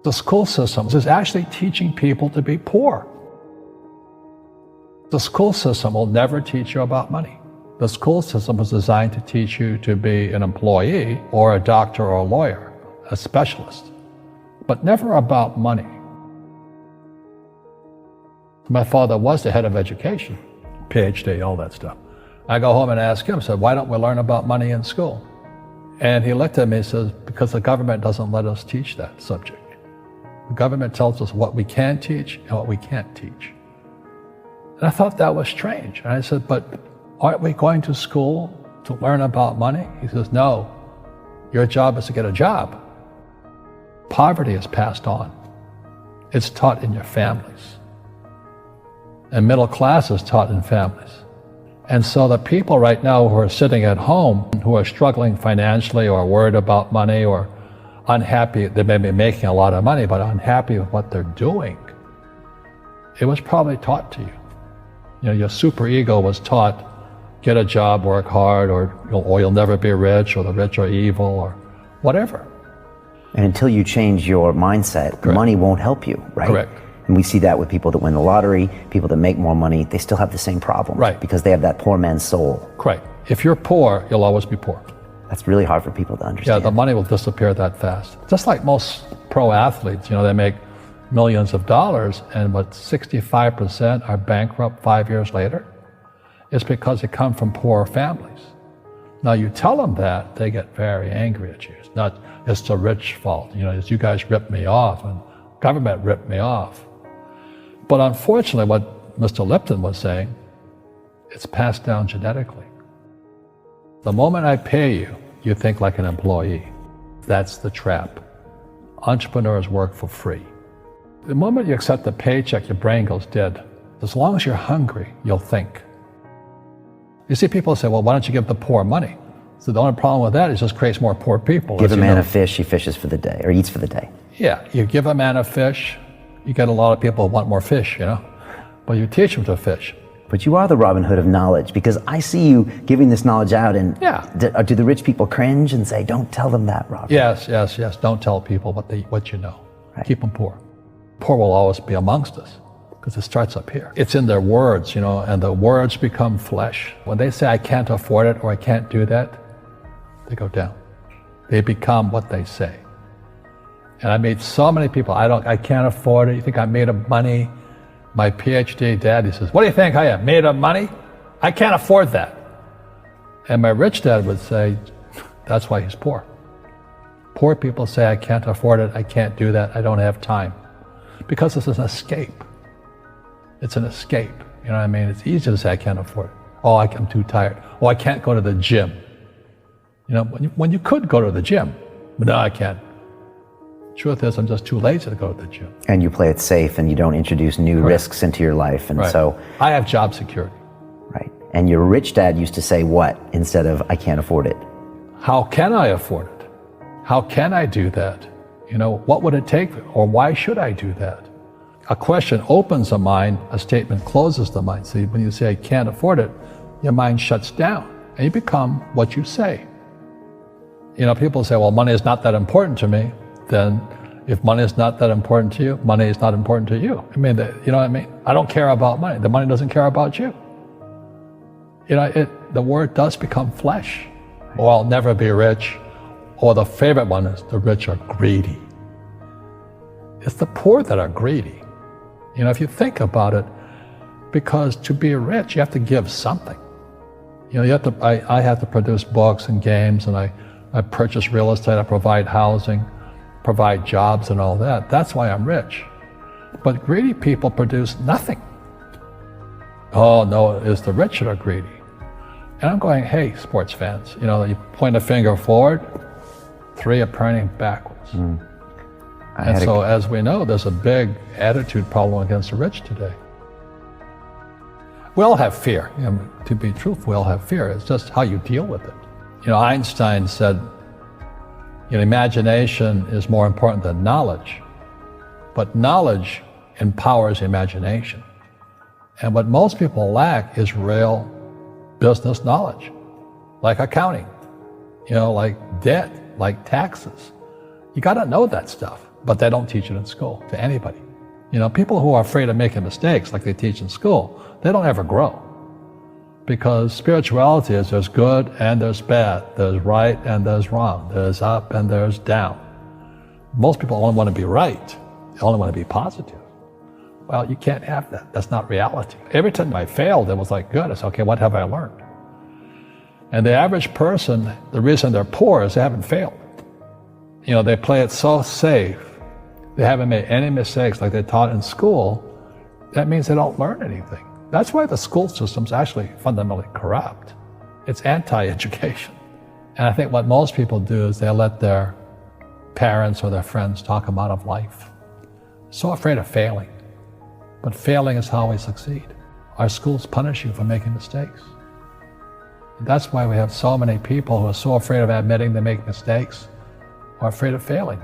The school system is actually teaching people to be poor. The school system will never teach you about money. The school system was designed to teach you to be an employee or a doctor or a lawyer, a specialist, but never about money. My father was the head of education, PhD, all that stuff. I go home and ask him, I said, why don't we learn about money in school? And he looked at me and says, because the government doesn't let us teach that subject. The government tells us what we can teach and what we can't teach. And I thought that was strange. And I said, but aren't we going to school to learn about money? He says, no, your job is to get a job. Poverty is passed on. It's taught in your families. And middle class is taught in families. And so the people right now who are sitting at home, who are struggling financially or worried about money or unhappy, they may be making a lot of money, but unhappy with what they're doing, it was probably taught to you. You know, your superego was taught, get a job, work hard, or you'll never be rich, or the rich are evil, or whatever. And until you change your mindset, Correct. Money won't help you, right? Correct. And we see that with people that win the lottery, people that make more money, they still have the same problem. Right. Because they have that poor man's soul. Correct. If you're poor, you'll always be poor. That's really hard for people to understand. Yeah, the money will disappear that fast. Just like most pro athletes, you know, they make millions of dollars, and what 65% are bankrupt 5 years later. It's because they come from poor families. Now you tell them that, they get very angry at you. It's not, it's the rich fault. You know, it's you guys ripped me off and government ripped me off. But unfortunately, what Mr. Lipton was saying, it's passed down genetically. The moment I pay you, you think like an employee. That's the trap. Entrepreneurs work for free. The moment you accept the paycheck, your brain goes dead. As long as you're hungry, you'll think. You see people say, well, why don't you give the poor money? So the only problem with that is it just creates more poor people. Give a man a fish, he fishes for the day, or eats for the day. Yeah, you give a man a fish, you get a lot of people who want more fish, you know? But you teach them to fish. But you are the Robin Hood of knowledge, because I see you giving this knowledge out, and do the rich people cringe and say, don't tell them that, Robin? Yes. Don't tell people what you know. Right. Keep them poor. Poor will always be amongst us, because it starts up here. It's in their words, you know, and the words become flesh. When they say, I can't afford it, or I can't do that, they go down. They become what they say. And I meet so many people, I can't afford it. You think I'm made of money? My PhD dad, he says, what do you think I am, made of money? I can't afford that. And my rich dad would say, that's why he's poor. Poor people say, I can't afford it, I can't do that, I don't have time. Because it's an escape. It's an escape, you know what I mean? It's easy to say, I can't afford it. Oh, I'm too tired. Oh, I can't go to the gym. You know, when you could go to the gym, but no, I can't. Truth is, I'm just too lazy to go to the gym. And you play it safe, and you don't introduce new risks into your life, and so... I have job security. Right. And your rich dad used to say what instead of, I can't afford it? How can I afford it? How can I do that? You know, what would it take, or why should I do that? A question opens the mind, a statement closes the mind. See, when you say, I can't afford it, your mind shuts down, and you become what you say. You know, people say, well, money is not that important to me. Then if money is not that important to you, money is not important to you. I mean, you know what I mean? I don't care about money. The money doesn't care about you. You know, the word does become flesh. Or I'll never be rich. Or the favorite one is the rich are greedy. It's the poor that are greedy. You know, if you think about it, because to be rich, you have to give something. You know, I have to produce books and games, and I purchase real estate, I provide housing, provide jobs and all that. That's why I'm rich. But greedy people produce nothing. Oh no, it's the rich that are greedy. And I'm going, hey, sports fans, you know, you point a finger forward, 3 are pointing backwards. And so as we know, there's a big attitude problem against the rich today. We all have fear. You know, to be truthful, we all have fear. It's just how you deal with it. You know, Einstein said, you know, imagination is more important than knowledge, but knowledge empowers imagination. And what most people lack is real business knowledge, like accounting, you know, like debt, like taxes. You got to know that stuff. but they don't teach it in school to anybody. People who are afraid of making mistakes like they teach in school, they don't ever grow. Because spirituality is there's good and there's bad, there's right and there's wrong, there's up and there's down. Most people only want to be right, they only want to be positive. Well, you can't have that. That's not reality. Every time I failed, it was like, good. I said, okay, what have I learned? And the average person, the reason they're poor is they haven't failed. They play it so safe. They haven't made any mistakes like they taught in school. That means they don't learn anything. That's why the school system's actually fundamentally corrupt. It's anti-education. And I think what most people do is they let their parents or their friends talk them out of life. So afraid of failing. But failing is how we succeed. Our schools punish you for making mistakes. That's why we have so many people who are so afraid of admitting they make mistakes or afraid of failing.